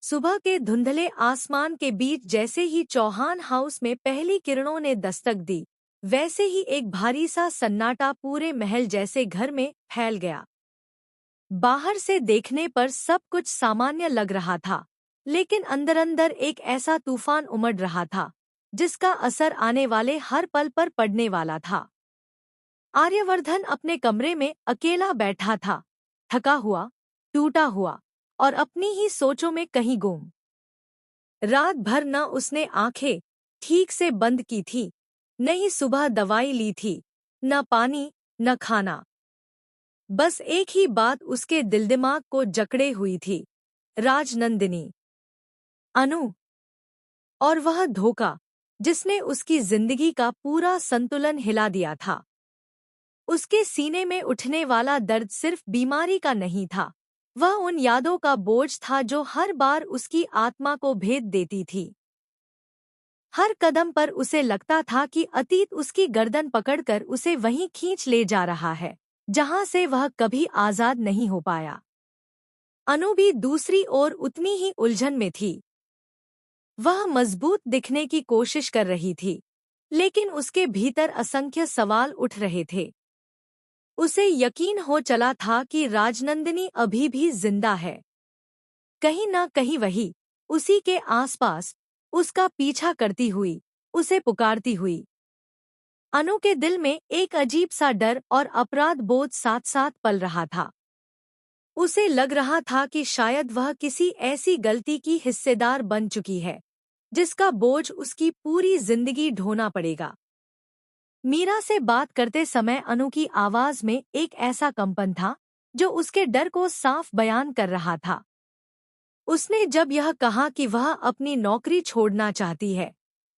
सुबह के धुंधले आसमान के बीच जैसे ही चौहान हाउस में पहली किरणों ने दस्तक दी, वैसे ही एक भारी सा सन्नाटा पूरे महल जैसे घर में फैल गया। बाहर से देखने पर सब कुछ सामान्य लग रहा था, लेकिन अंदर अंदर एक ऐसा तूफान उमड़ रहा था जिसका असर आने वाले हर पल पर पड़ने वाला था। आर्यवर्धन अपने कमरे में अकेला बैठा था, थका हुआ, टूटा हुआ और अपनी ही सोचों में कहीं गुम। रात भर न उसने आंखें ठीक से बंद की थी, न ही सुबह दवाई ली थी, न पानी, न खाना। बस एक ही बात उसके दिल दिमाग को जकड़े हुई थी, राजनंदिनी, अनु, और वह धोखा जिसने उसकी जिंदगी का पूरा संतुलन हिला दिया था। उसके सीने में उठने वाला दर्द सिर्फ बीमारी का नहीं था, वह उन यादों का बोझ था जो हर बार उसकी आत्मा को भेद देती थी। हर कदम पर उसे लगता था कि अतीत उसकी गर्दन पकड़कर उसे वहीं खींच ले जा रहा है, जहां से वह कभी आजाद नहीं हो पाया। अनु भी दूसरी ओर उतनी ही उलझन में थी। वह मजबूत दिखने की कोशिश कर रही थी, लेकिन उसके भीतर असंख्य सवाल उठ रहे थे। उसे यकीन हो चला था कि राजनंदिनी अभी भी जिंदा है, कहीं ना कहीं वही, उसी के आसपास, उसका पीछा करती हुई, उसे पुकारती हुई। अनु के दिल में एक अजीब सा डर और अपराध बोध साथ साथ पल रहा था। उसे लग रहा था कि शायद वह किसी ऐसी गलती की हिस्सेदार बन चुकी है जिसका बोझ उसकी पूरी जिंदगी ढोना पड़ेगा। मीरा से बात करते समय अनु की आवाज में एक ऐसा कंपन था जो उसके डर को साफ बयान कर रहा था। उसने जब यह कहा कि वह अपनी नौकरी छोड़ना चाहती है,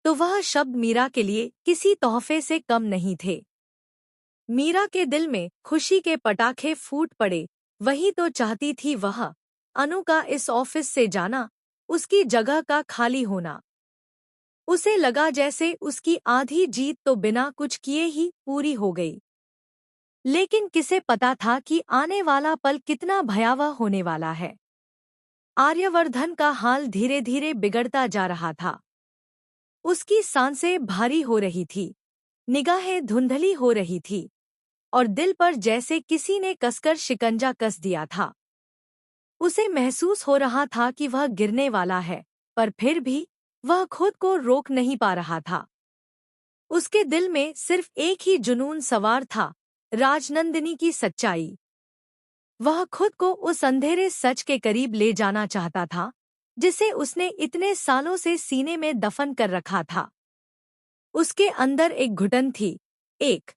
तो वह शब्द मीरा के लिए किसी तोहफे से कम नहीं थे। मीरा के दिल में खुशी के पटाखे फूट पड़े, वही तो चाहती थी वह, अनु का इस ऑफिस से जाना, उसकी जगह का खाली होना। उसे लगा जैसे उसकी आधी जीत तो बिना कुछ किए ही पूरी हो गई। लेकिन किसे पता था कि आने वाला पल कितना भयावह होने वाला है। आर्यवर्धन का हाल धीरे धीरे बिगड़ता जा रहा था। उसकी सांसें भारी हो रही थी, निगाहें धुंधली हो रही थी, और दिल पर जैसे किसी ने कसकर शिकंजा कस दिया था। उसे महसूस हो रहा था कि वह गिरने वाला है, पर फिर भी वह खुद को रोक नहीं पा रहा था। उसके दिल में सिर्फ एक ही जुनून सवार था, राजनंदिनी की सच्चाई। वह खुद को उस अंधेरे सच के करीब ले जाना चाहता था जिसे उसने इतने सालों से सीने में दफन कर रखा था। उसके अंदर एक घुटन थी, एक